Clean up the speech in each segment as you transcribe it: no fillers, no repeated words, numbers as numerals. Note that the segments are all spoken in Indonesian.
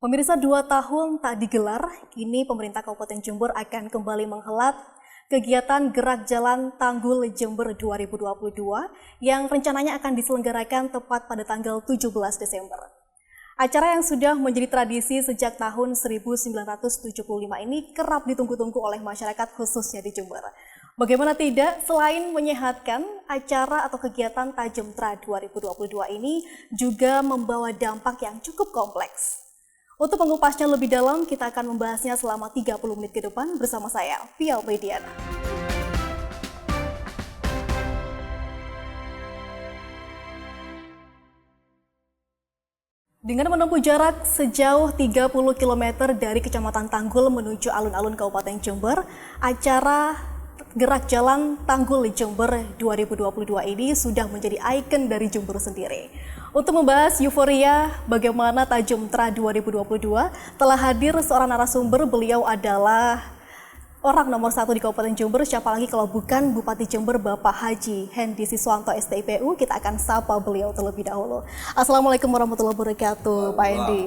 Pemirsa, 2 tahun tak digelar, kini pemerintah Kabupaten Jember akan kembali menghelat kegiatan Gerak Jalan Tanggul Jember 2022 yang rencananya akan diselenggarakan tepat pada tanggal 17 Desember. Acara yang sudah menjadi tradisi sejak tahun 1975 ini kerap ditunggu-tunggu oleh masyarakat khususnya di Jember. Bagaimana tidak, selain menyehatkan, acara atau kegiatan Tajemtra 2022 ini juga membawa dampak yang cukup kompleks. Untuk mengupasnya lebih dalam, kita akan membahasnya selama 30 menit ke depan bersama saya, Via Mediana. Dengan menempuh jarak sejauh 30 km dari Kecamatan Tanggul menuju alun-alun Kabupaten Jember, acara Gerak Jalan Tanggul Jember 2022 ini sudah menjadi ikon dari Jember sendiri. Untuk membahas euforia bagaimana Tajemtra 2022, telah hadir seorang narasumber. Beliau adalah orang nomor 1 di Kabupaten Jember, siapa lagi kalau bukan Bupati Jember Bapak Haji Hendy Siswanto STIPU. Kita akan sapa beliau terlebih dahulu. Assalamualaikum warahmatullahi wabarakatuh, Pak Hendy.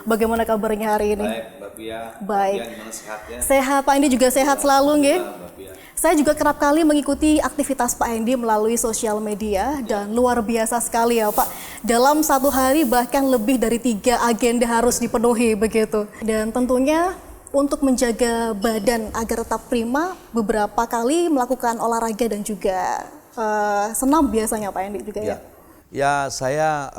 Bagaimana kabarnya hari ini? Baik, Mbak Pia. Baik. Mbak Pia, gimana sehatnya? Sehat, Pak Hendy juga sehat selalu, nggih? Mbak Pia. Saya juga kerap kali mengikuti aktivitas Pak Hendy melalui sosial media dan luar biasa sekali ya Pak. Dalam satu hari bahkan lebih dari 3 agenda harus dipenuhi begitu. Dan tentunya untuk menjaga badan agar tetap prima, beberapa kali melakukan olahraga dan juga senam biasanya Pak Hendy juga ya. Ya, saya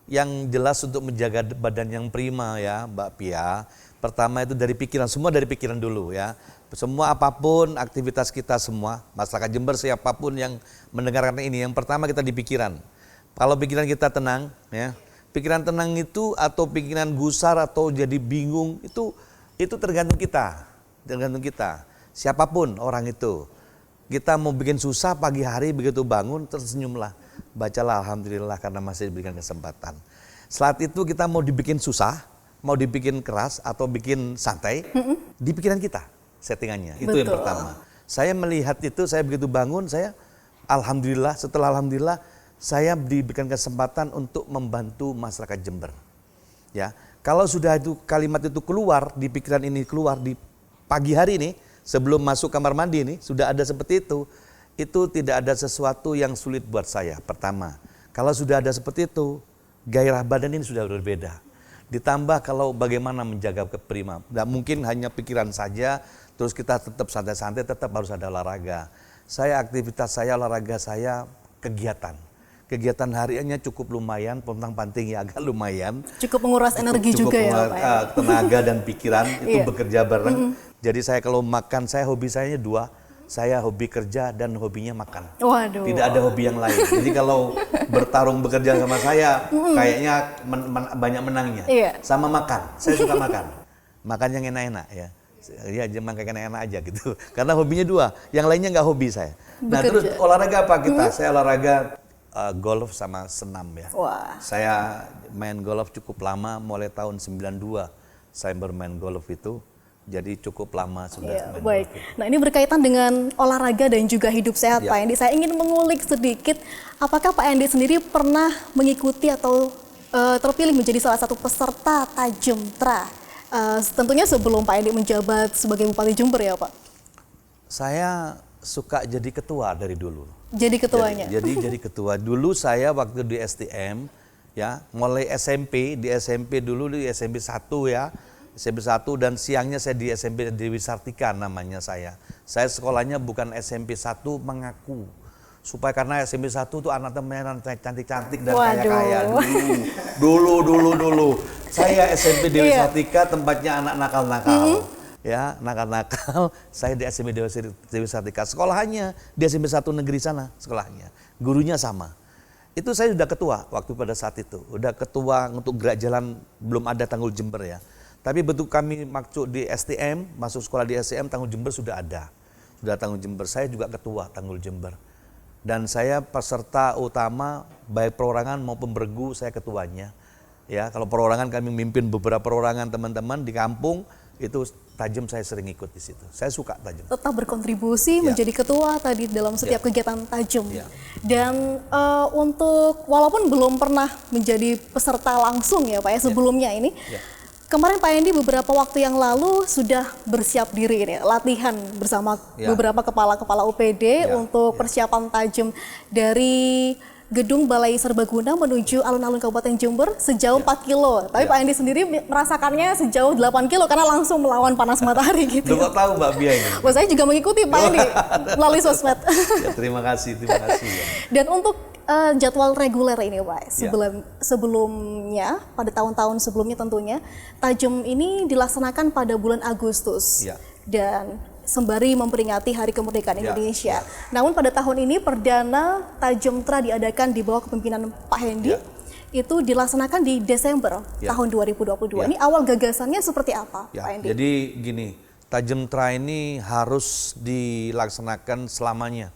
yang jelas untuk menjaga badan yang prima ya Mbak Pia. Pertama itu dari pikiran, semua dari pikiran dulu ya. Semua apapun aktivitas kita semua, masyarakat Jember siapapun yang mendengarkan ini, yang pertama kita di pikiran. Kalau pikiran kita tenang ya, pikiran tenang itu atau pikiran gusar atau jadi bingung itu tergantung kita, siapapun orang itu. Kita mau bikin susah pagi hari begitu bangun tersenyumlah, bacalah alhamdulillah karena masih diberikan kesempatan. Saat itu kita mau dibikin susah, mau dibikin keras atau bikin santai, di pikiran kita settingannya. Itu Betul. Yang pertama. Saya melihat itu, saya begitu bangun, saya alhamdulillah, setelah alhamdulillah saya diberikan kesempatan untuk membantu masyarakat Jember. Ya, kalau sudah itu kalimat itu keluar di pikiran ini, keluar di pagi hari ini sebelum masuk kamar mandi ini sudah ada seperti itu tidak ada sesuatu yang sulit buat saya. Pertama, kalau sudah ada seperti itu, gairah badan ini sudah berbeda. Ditambah kalau bagaimana menjaga keprima, nggak mungkin hanya pikiran saja, terus kita tetap santai-santai, tetap harus ada olahraga. Saya aktivitas saya, olahraga saya, kegiatan hariannya cukup lumayan, pontang-panting ya agak lumayan. Cukup menguras energi juga ya Pak ya. Tenaga dan pikiran itu bekerja bareng. Jadi saya kalau makan, saya hobi saya 2. Saya hobi kerja dan hobinya makan. Waduh. Tidak ada hobi yang lain. Jadi kalau bertarung bekerja sama saya, kayaknya banyak menangnya. Iya. Sama makan, saya suka makan. Makan yang enak-enak ya. Ya makan enak-enak aja gitu. Karena hobinya 2, yang lainnya nggak hobi saya. Nah terus olahraga apa kita? Saya olahraga golf sama senam ya. Wah. Saya main golf cukup lama, mulai tahun 92 saya bermain golf itu. Jadi cukup lama sudah. Ya, baik. Nah ini berkaitan dengan olahraga dan juga hidup sehat Pak Hendy. Saya ingin mengulik sedikit, apakah Pak Hendy sendiri pernah mengikuti atau terpilih menjadi salah satu peserta Tajemtra? Tentunya sebelum Pak Hendy menjabat sebagai Bupati Jember ya Pak? Saya suka jadi ketua dari dulu. Jadi ketuanya? Jadi ketua. Dulu saya waktu di STM, ya mulai SMP, di SMP dulu di SMP 1 ya. SMP 1 dan siangnya saya di SMP Dewi Sartika namanya saya. Saya sekolahnya bukan SMP 1 mengaku. Supaya karena SMP 1 tuh anak teman cantik-cantik dan kaya-kaya dulu. Saya SMP Dewi Sartika tempatnya anak nakal-nakal. Ya, nakal-nakal. Saya di SMP Dewi Sartika. Sekolahnya di SMP 1 negeri sana sekolahnya. Gurunya sama. Itu saya sudah ketua waktu pada saat itu. Udah ketua untuk gerak jalan, belum ada Tanggul Jember ya. Tapi betul kami masuk di STM, masuk sekolah di STM, Tanggul Jember sudah ada. Sudah Tanggul Jember, saya juga ketua Tanggul Jember. Dan saya peserta utama, baik perorangan maupun bergu, saya ketuanya. Ya, kalau perorangan kami memimpin beberapa perorangan teman-teman di kampung, itu tajam saya sering ikut di situ. Saya suka tajam. Tetap berkontribusi menjadi ketua tadi dalam setiap kegiatan tajam. Dan untuk walaupun belum pernah menjadi peserta langsung ya Pak ya sebelumnya ini, kemarin Pak Hendy beberapa waktu yang lalu sudah bersiap diri ini latihan bersama beberapa kepala-kepala UPD untuk persiapan tajam dari Gedung Balai Serbaguna menuju alun-alun Kabupaten Jember sejauh 4 kilo. Tapi Pak Hendy sendiri merasakannya sejauh 8 kilo karena langsung melawan panas matahari gitu. Udah tahu Mbak Bia ini. Wah, saya juga mengikuti Pak Hendy melalui sosmed. Ya, terima kasih ya. Dan untuk jadwal reguler ini Pak, sebelumnya pada tahun-tahun sebelumnya tentunya tajam ini dilaksanakan pada bulan Agustus. Dan sembari memperingati Hari Kemerdekaan Indonesia. Namun pada tahun ini perdana Tajam Tra diadakan di bawah kepemimpinan Pak Hendy. Itu dilaksanakan di Desember tahun 2022. Ini awal gagasannya seperti apa Pak Hendy? Jadi gini, Tajam Tra ini harus dilaksanakan selamanya.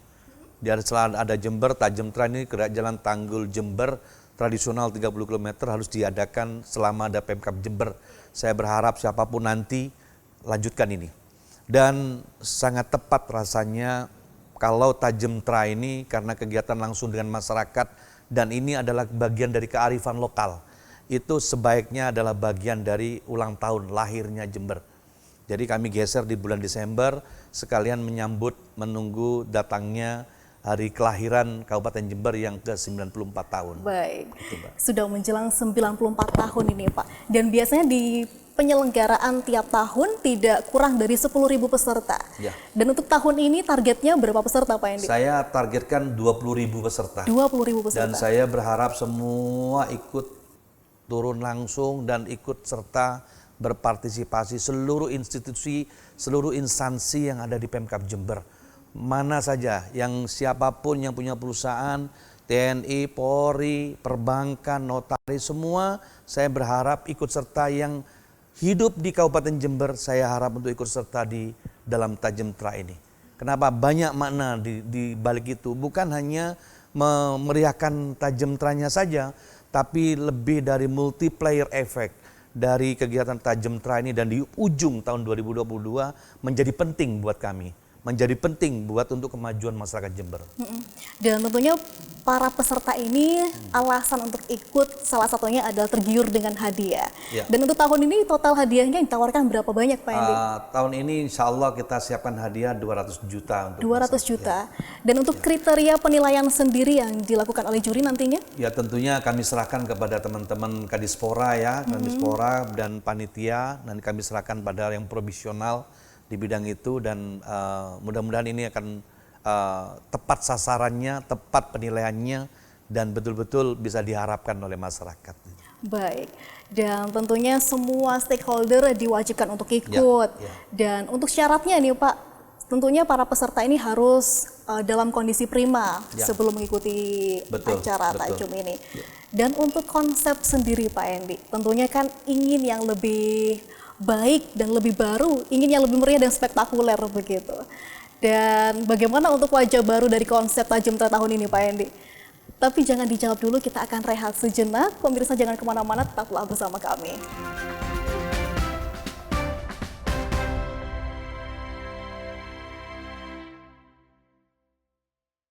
Setelah ada Jember, Tajam Tra ini gerak jalan Tanggul Jember tradisional 30 km harus diadakan selama ada Pemkab Jember. Saya berharap siapapun nanti lanjutkan ini. Dan sangat tepat rasanya kalau Tajam Tra ini karena kegiatan langsung dengan masyarakat dan ini adalah bagian dari kearifan lokal. Itu sebaiknya adalah bagian dari ulang tahun lahirnya Jember. Jadi kami geser di bulan Desember sekalian menunggu datangnya hari kelahiran Kabupaten Jember yang ke-94 tahun. Baik, sudah menjelang 94 tahun ini Pak. Dan biasanya di penyelenggaraan tiap tahun tidak kurang dari 10.000 peserta. Dan untuk tahun ini targetnya berapa peserta Pak Hendy? Saya targetkan 20.000 peserta. 20.000 peserta. Dan saya berharap semua ikut turun langsung dan ikut serta berpartisipasi seluruh institusi, seluruh instansi yang ada di Pemkab Jember. Mana saja yang siapapun yang punya perusahaan, TNI, Polri, perbankan, notaris, semua saya berharap ikut serta yang hidup di Kabupaten Jember, saya harap untuk ikut serta di dalam Tajam Tra ini. Kenapa? Banyak makna di balik itu. Bukan hanya memeriahkan Tajam Tra-nya saja, tapi lebih dari multiplier effect dari kegiatan Tajam Tra ini dan di ujung tahun 2022 menjadi penting buat kami. Menjadi penting buat untuk kemajuan masyarakat Jember. Dan tentunya para peserta ini alasan untuk ikut salah satunya adalah tergiur dengan hadiah. Dan untuk tahun ini total hadiahnya ditawarkan berapa banyak Pak Hendy? Tahun ini insya Allah kita siapkan hadiah 200 juta. 200 juta. Dan untuk kriteria penilaian sendiri yang dilakukan oleh juri nantinya? Ya tentunya kami serahkan kepada teman-teman Kadispora ya, Kadispora dan panitia, dan kami serahkan pada yang profesional di bidang itu dan mudah-mudahan ini akan tepat sasarannya, tepat penilaiannya dan betul-betul bisa diharapkan oleh masyarakat. Baik, dan tentunya semua stakeholder diwajibkan untuk ikut. Dan untuk syaratnya nih Pak, tentunya para peserta ini harus dalam kondisi prima sebelum mengikuti acara Tajam ini. Dan untuk konsep sendiri Pak Hendy, tentunya kan ingin yang lebih baik dan lebih baru, ingin yang lebih meriah dan spektakuler begitu. Dan bagaimana untuk wajah baru dari konsep Tajam Tra tahun ini Pak Hendy? Tapi jangan dijawab dulu, kita akan rehat sejenak. Pemirsa jangan kemana-mana, tetaplah bersama kami.